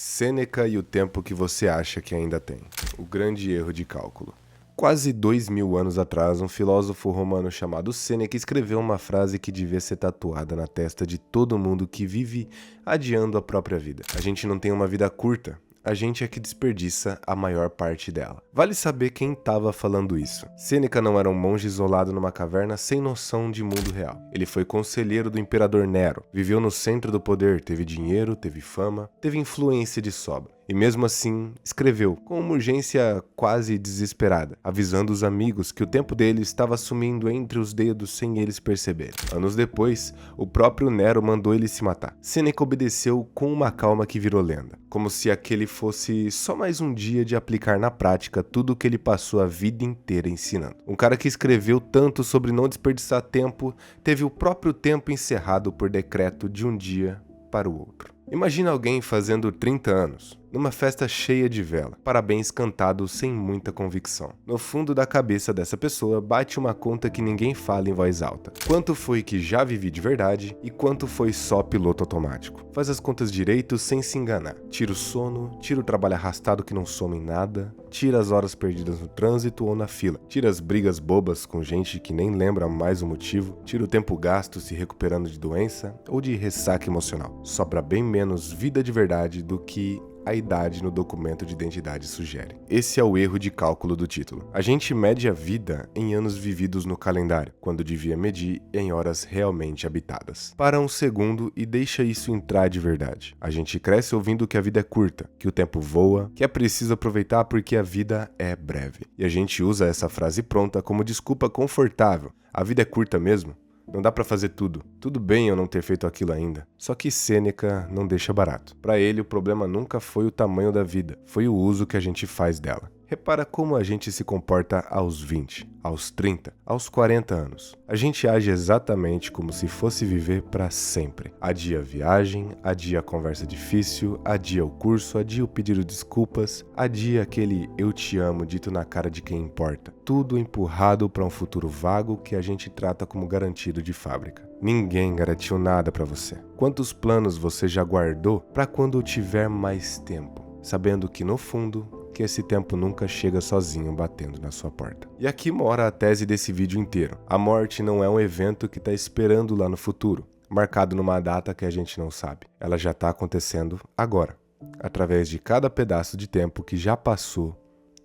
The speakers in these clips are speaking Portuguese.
Sêneca e o tempo que você acha que ainda tem. O grande erro de cálculo. Quase 2000 anos atrás, um filósofo romano chamado Sêneca escreveu uma frase que devia ser tatuada na testa de todo mundo que vive adiando a própria vida. A gente não tem uma vida curta. A gente é que desperdiça a maior parte dela. Vale saber quem estava falando isso. Sêneca não era um monge isolado numa caverna sem noção de mundo real. Ele foi conselheiro do imperador Nero, viveu no centro do poder, teve dinheiro, teve fama, teve influência de sobra. E mesmo assim, escreveu, com uma urgência quase desesperada, avisando os amigos que o tempo dele estava sumindo entre os dedos sem eles perceberem. Anos depois, o próprio Nero mandou ele se matar. Sêneca obedeceu com uma calma que virou lenda, como se aquele fosse só mais um dia de aplicar na prática tudo o que ele passou a vida inteira ensinando. Um cara que escreveu tanto sobre não desperdiçar tempo, teve o próprio tempo encerrado por decreto de um dia para o outro. Imagina alguém fazendo 30 anos, numa festa cheia de vela, parabéns cantados sem muita convicção. No fundo da cabeça dessa pessoa bate uma conta que ninguém fala em voz alta. Quanto foi que já vivi de verdade e quanto foi só piloto automático? Faz as contas direito sem se enganar. Tira o sono, tira o trabalho arrastado que não soma em nada, tira as horas perdidas no trânsito ou na fila, tira as brigas bobas com gente que nem lembra mais o motivo, tira o tempo gasto se recuperando de doença ou de ressaca emocional. Sobra bem menos vida de verdade do que a idade no documento de identidade sugere. Esse é o erro de cálculo do título. A gente mede a vida em anos vividos no calendário, quando devia medir em horas realmente habitadas. Para um segundo e deixa isso entrar de verdade. A gente cresce ouvindo que a vida é curta, que o tempo voa, que é preciso aproveitar porque a vida é breve. E a gente usa essa frase pronta como desculpa confortável. A vida é curta mesmo? Não dá pra fazer tudo. Tudo bem eu não ter feito aquilo ainda. Só que Sêneca não deixa barato. Pra ele, o problema nunca foi o tamanho da vida, foi o uso que a gente faz dela. Repara como a gente se comporta aos 20, aos 30, aos 40 anos. A gente age exatamente como se fosse viver para sempre. Adia a viagem, adia a conversa difícil, adia o curso, adia o pedido de desculpas, adia aquele eu te amo dito na cara de quem importa. Tudo empurrado para um futuro vago que a gente trata como garantido de fábrica. Ninguém garantiu nada para você. Quantos planos você já guardou para quando tiver mais tempo, sabendo que no fundo que esse tempo nunca chega sozinho batendo na sua porta. E aqui mora a tese desse vídeo inteiro. A morte não é um evento que está esperando lá no futuro, marcado numa data que a gente não sabe. Ela já está acontecendo agora, através de cada pedaço de tempo que já passou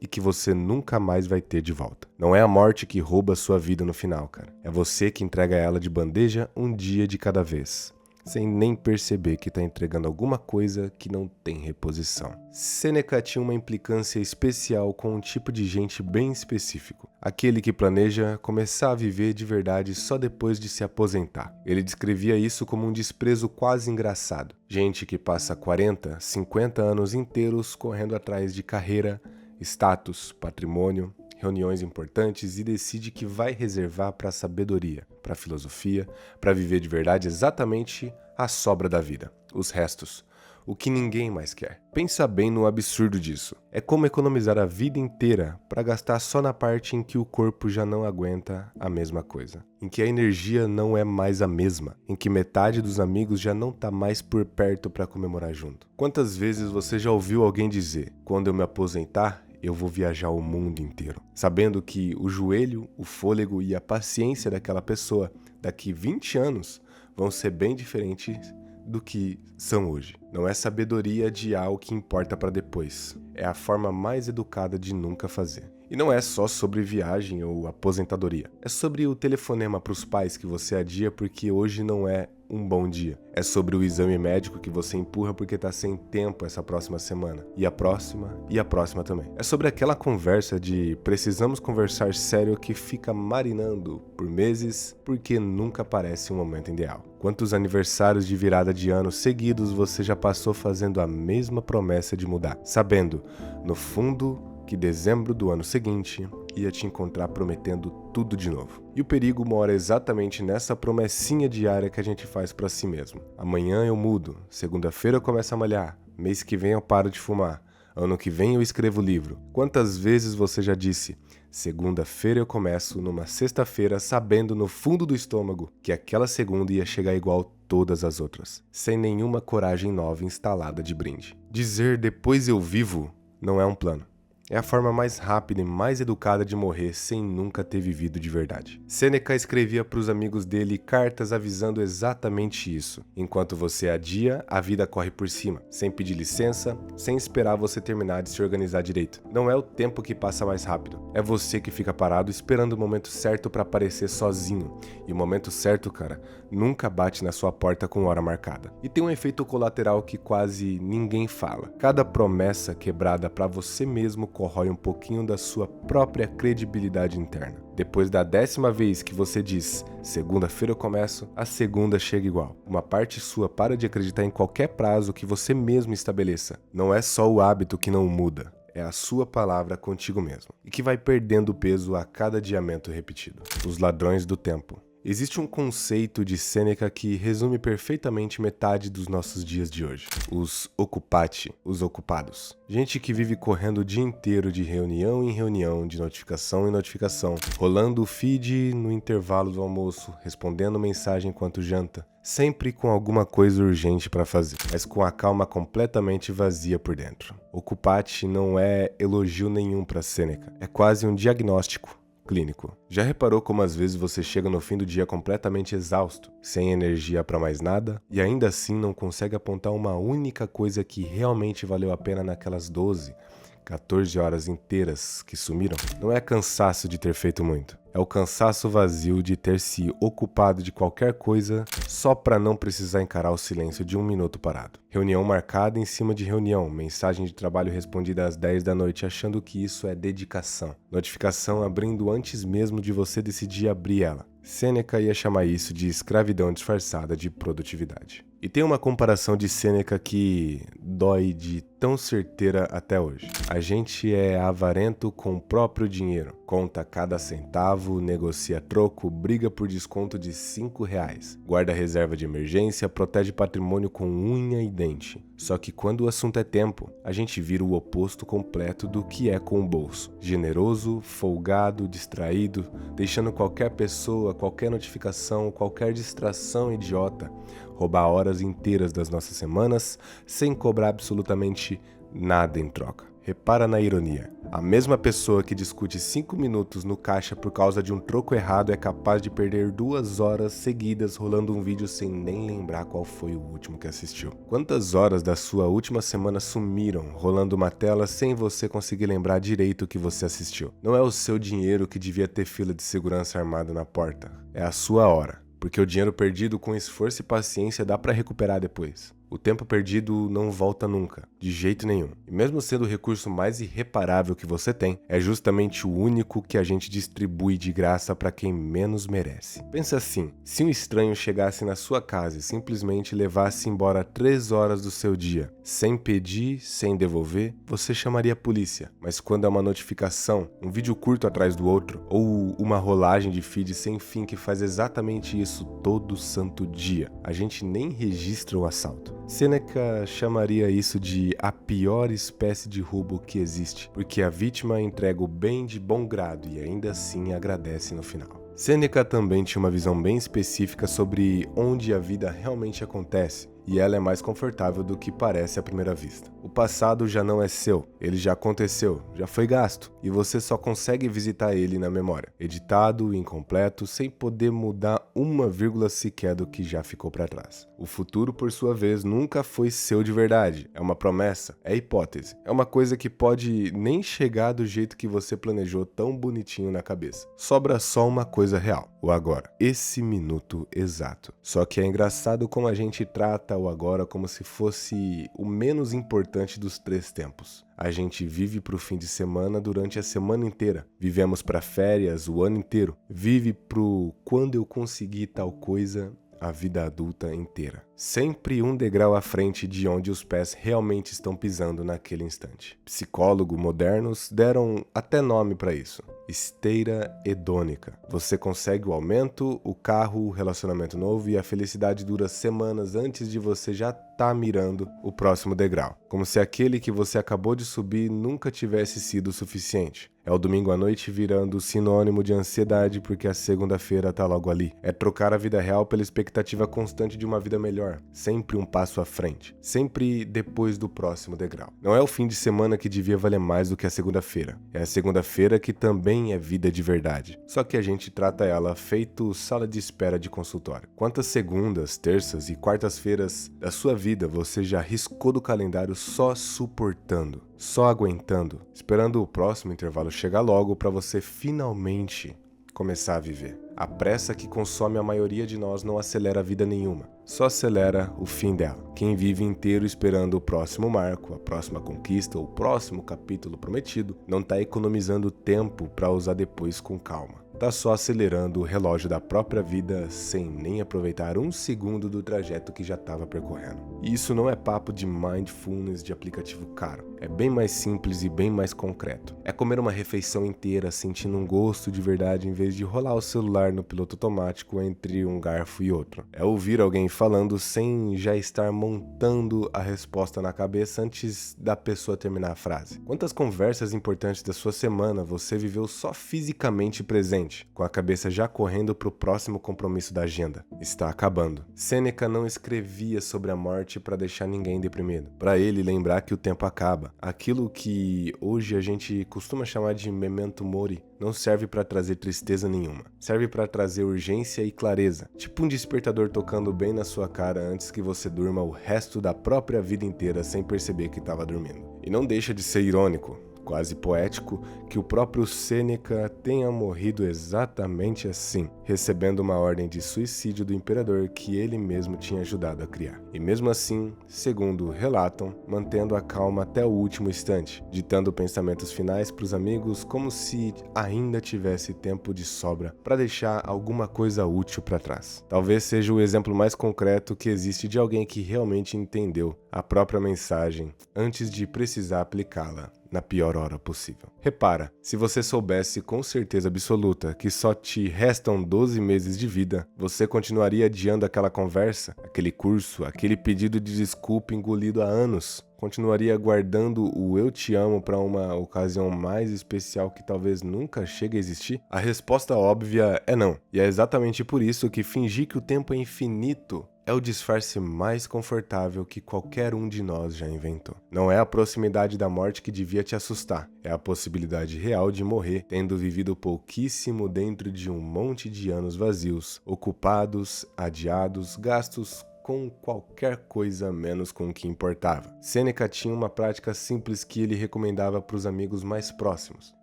e que você nunca mais vai ter de volta. Não é a morte que rouba sua vida no final, cara. É você que entrega ela de bandeja um dia de cada vez, sem nem perceber que está entregando alguma coisa que não tem reposição. Sêneca tinha uma implicância especial com um tipo de gente bem específico, aquele que planeja começar a viver de verdade só depois de se aposentar. Ele descrevia isso como um desprezo quase engraçado. Gente que passa 40, 50 anos inteiros correndo atrás de carreira, status, patrimônio, reuniões importantes e decide que vai reservar para a sabedoria, para a filosofia, para viver de verdade exatamente a sobra da vida, os restos, o que ninguém mais quer. Pensa bem no absurdo disso. É como economizar a vida inteira para gastar só na parte em que o corpo já não aguenta a mesma coisa, em que a energia não é mais a mesma, em que metade dos amigos já não tá mais por perto para comemorar junto. Quantas vezes você já ouviu alguém dizer: quando eu me aposentar, eu vou viajar o mundo inteiro, sabendo que o joelho, o fôlego e a paciência daquela pessoa daqui 20 anos vão ser bem diferentes do que são hoje. Não é sabedoria adiar o que importa para depois. É a forma mais educada de nunca fazer. E não é só sobre viagem ou aposentadoria. É sobre o telefonema para os pais que você adia porque hoje não é um bom dia. É sobre o exame médico que você empurra porque tá sem tempo essa próxima semana. E a próxima também. É sobre aquela conversa de precisamos conversar sério que fica marinando por meses porque nunca parece um momento ideal. Quantos aniversários de virada de ano seguidos você já passou fazendo a mesma promessa de mudar, sabendo, no fundo, que dezembro do ano seguinte ia te encontrar prometendo tudo de novo. E o perigo mora exatamente nessa promessinha diária que a gente faz pra si mesmo. Amanhã eu mudo, segunda-feira eu começo a malhar, mês que vem eu paro de fumar, Ano que vem eu escrevo o livro. Quantas vezes você já disse: segunda-feira eu começo, numa sexta-feira, sabendo no fundo do estômago que aquela segunda ia chegar igual todas as outras, sem nenhuma coragem nova instalada de brinde. Dizer depois eu vivo não é um plano. É a forma mais rápida e mais educada de morrer sem nunca ter vivido de verdade. Sêneca escrevia para os amigos dele cartas avisando exatamente isso. Enquanto você adia, a vida corre por cima, sem pedir licença, sem esperar você terminar de se organizar direito. Não é o tempo que passa mais rápido, é você que fica parado esperando o momento certo para aparecer sozinho. E o momento certo, cara, nunca bate na sua porta com hora marcada. E tem um efeito colateral que quase ninguém fala. Cada promessa quebrada para você mesmo corrói um pouquinho da sua própria credibilidade interna. Depois da 10ª vez que você diz, segunda-feira eu começo, a segunda chega igual. Uma parte sua para de acreditar em qualquer prazo que você mesmo estabeleça. Não é só o hábito que não muda, é a sua palavra contigo mesmo, e que vai perdendo peso a cada adiamento repetido. Os ladrões do tempo. Existe um conceito de Sêneca que resume perfeitamente metade dos nossos dias de hoje. Os occupati, os ocupados. Gente que vive correndo o dia inteiro de reunião em reunião, de notificação em notificação, rolando o feed no intervalo do almoço, respondendo mensagem enquanto janta, sempre com alguma coisa urgente para fazer, mas com a calma completamente vazia por dentro. Occupati não é elogio nenhum para Sêneca, é quase um diagnóstico clínico. Já reparou como às vezes você chega no fim do dia completamente exausto, sem energia para mais nada, e ainda assim não consegue apontar uma única coisa que realmente valeu a pena naquelas 12, 14 horas inteiras que sumiram? Não é cansaço de ter feito muito. É o cansaço vazio de ter se ocupado de qualquer coisa só para não precisar encarar o silêncio de um minuto parado. Reunião marcada em cima de reunião, mensagem de trabalho respondida às 10 da noite achando que isso é dedicação. Notificação abrindo antes mesmo de você decidir abrir ela. Sêneca ia chamar isso de escravidão disfarçada de produtividade. E tem uma comparação de Sêneca que dói de tão certeira até hoje. A gente é avarento com o próprio dinheiro, conta cada centavo, negocia troco, briga por desconto de R$5, guarda reserva de emergência, protege patrimônio com unha e dente. Só que quando o assunto é tempo, a gente vira o oposto completo do que é com o bolso. Generoso, folgado, distraído, deixando qualquer pessoa, qualquer notificação, qualquer distração idiota roubar horas inteiras das nossas semanas sem cobrar absolutamente nada em troca. Repara na ironia. A mesma pessoa que discute 5 minutos no caixa por causa de um troco errado é capaz de perder 2 horas seguidas rolando um vídeo sem nem lembrar qual foi o último que assistiu. Quantas horas da sua última semana sumiram rolando uma tela sem você conseguir lembrar direito o que você assistiu? Não é o seu dinheiro que devia ter fila de segurança armada na porta. É a sua hora. Porque o dinheiro perdido com esforço e paciência dá para recuperar depois. O tempo perdido não volta nunca, de jeito nenhum. E mesmo sendo o recurso mais irreparável que você tem, é justamente o único que a gente distribui de graça para quem menos merece. Pensa assim, se um estranho chegasse na sua casa e simplesmente levasse embora 3 horas do seu dia, sem pedir, sem devolver, você chamaria a polícia. Mas quando é uma notificação, um vídeo curto atrás do outro, ou uma rolagem de feed sem fim que faz exatamente isso todo santo dia, a gente nem registra o assalto. Sêneca chamaria isso de a pior espécie de roubo que existe, porque a vítima entrega o bem de bom grado e ainda assim agradece no final. Sêneca também tinha uma visão bem específica sobre onde a vida realmente acontece, e ela é mais confortável do que parece à primeira vista. O passado já não é seu, ele já aconteceu, já foi gasto, e você só consegue visitar ele na memória, editado, incompleto, sem poder mudar uma vírgula sequer do que já ficou para trás. O futuro, por sua vez, nunca foi seu de verdade, é uma promessa, é hipótese, é uma coisa que pode nem chegar do jeito que você planejou tão bonitinho na cabeça. Sobra só uma coisa real, o agora, esse minuto exato. Só que é engraçado como a gente trata o agora como se fosse o menos importante dos 3 tempos. A gente vive pro fim de semana durante a semana inteira. Vivemos para férias o ano inteiro. Vive pro quando eu conseguir tal coisa a vida adulta inteira. Sempre um degrau à frente de onde os pés realmente estão pisando naquele instante. Psicólogos modernos deram até nome para isso. Esteira hedônica. Você consegue o aumento, o carro, o relacionamento novo e a felicidade dura semanas antes de você já tá mirando o próximo degrau, como se aquele que você acabou de subir nunca tivesse sido o suficiente. É o domingo à noite virando sinônimo de ansiedade porque a segunda-feira tá logo ali. É trocar a vida real pela expectativa constante de uma vida melhor, sempre um passo à frente, sempre depois do próximo degrau. Não é o fim de semana que devia valer mais do que a segunda-feira. É a segunda-feira que também é vida de verdade. Só que a gente trata ela feito sala de espera de consultório. Quantas segundas, terças e quartas-feiras da sua vida você já riscou do calendário só suportando? Só aguentando, esperando o próximo intervalo chegar logo para você finalmente começar a viver. A pressa que consome a maioria de nós não acelera a vida nenhuma, só acelera o fim dela. Quem vive inteiro esperando o próximo marco, a próxima conquista ou o próximo capítulo prometido, não está economizando tempo para usar depois com calma. Tá só acelerando o relógio da própria vida sem nem aproveitar um segundo do trajeto que já estava percorrendo. E isso não é papo de mindfulness de aplicativo caro. É bem mais simples e bem mais concreto. É comer uma refeição inteira sentindo um gosto de verdade em vez de rolar o celular no piloto automático entre um garfo e outro. É ouvir alguém falando sem já estar montando a resposta na cabeça antes da pessoa terminar a frase. Quantas conversas importantes da sua semana você viveu só fisicamente presente, com a cabeça já correndo para o próximo compromisso da agenda? Está acabando. Sêneca não escrevia sobre a morte para deixar ninguém deprimido. Para ele lembrar que o tempo acaba. Aquilo que hoje a gente costuma chamar de memento mori não serve para trazer tristeza nenhuma. Serve para trazer urgência e clareza. Tipo um despertador tocando bem na sua cara antes que você durma o resto da própria vida inteira sem perceber que estava dormindo. E não deixa de ser irônico, quase poético, que o próprio Sêneca tenha morrido exatamente assim, recebendo uma ordem de suicídio do imperador que ele mesmo tinha ajudado a criar. E mesmo assim, segundo relatam, mantendo a calma até o último instante, ditando pensamentos finais para os amigos como se ainda tivesse tempo de sobra para deixar alguma coisa útil para trás. Talvez seja o exemplo mais concreto que existe de alguém que realmente entendeu a própria mensagem antes de precisar aplicá-la na pior hora possível. Repara, se você soubesse com certeza absoluta que só te restam 12 meses de vida, você continuaria adiando aquela conversa, aquele curso, aquele pedido de desculpa engolido há anos? Continuaria guardando o eu te amo para uma ocasião mais especial que talvez nunca chegue a existir? A resposta óbvia é não. E é exatamente por isso que fingir que o tempo é infinito é o disfarce mais confortável que qualquer um de nós já inventou. Não é a proximidade da morte que devia te assustar, é a possibilidade real de morrer, tendo vivido pouquíssimo dentro de um monte de anos vazios, ocupados, adiados, gastos com qualquer coisa menos com o que importava. Sêneca tinha uma prática simples que ele recomendava para os amigos mais próximos: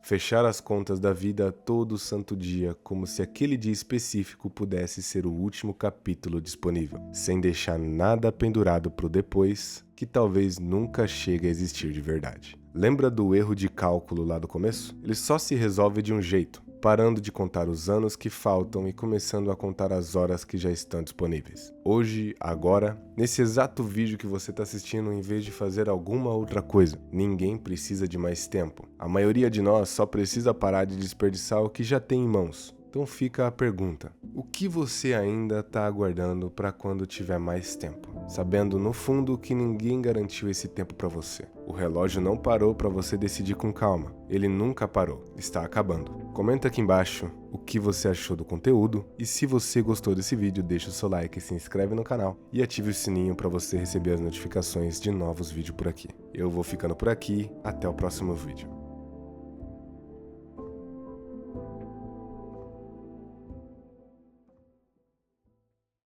fechar as contas da vida todo santo dia, como se aquele dia específico pudesse ser o último capítulo disponível, sem deixar nada pendurado para o depois, que talvez nunca chegue a existir de verdade. Lembra do erro de cálculo lá do começo? Ele só se resolve de um jeito: parando de contar os anos que faltam e começando a contar as horas que já estão disponíveis. Hoje, agora, nesse exato vídeo que você está assistindo, em vez de fazer alguma outra coisa. Ninguém precisa de mais tempo. A maioria de nós só precisa parar de desperdiçar o que já tem em mãos. Então fica a pergunta: o que você ainda está aguardando para quando tiver mais tempo? Sabendo no fundo que ninguém garantiu esse tempo para você. O relógio não parou para você decidir com calma. Ele nunca parou. Está acabando. Comenta aqui embaixo o que você achou do conteúdo e se você gostou desse vídeo, deixa o seu like, se inscreve no canal e ative o sininho para você receber as notificações de novos vídeos por aqui. Eu vou ficando por aqui, até o próximo vídeo.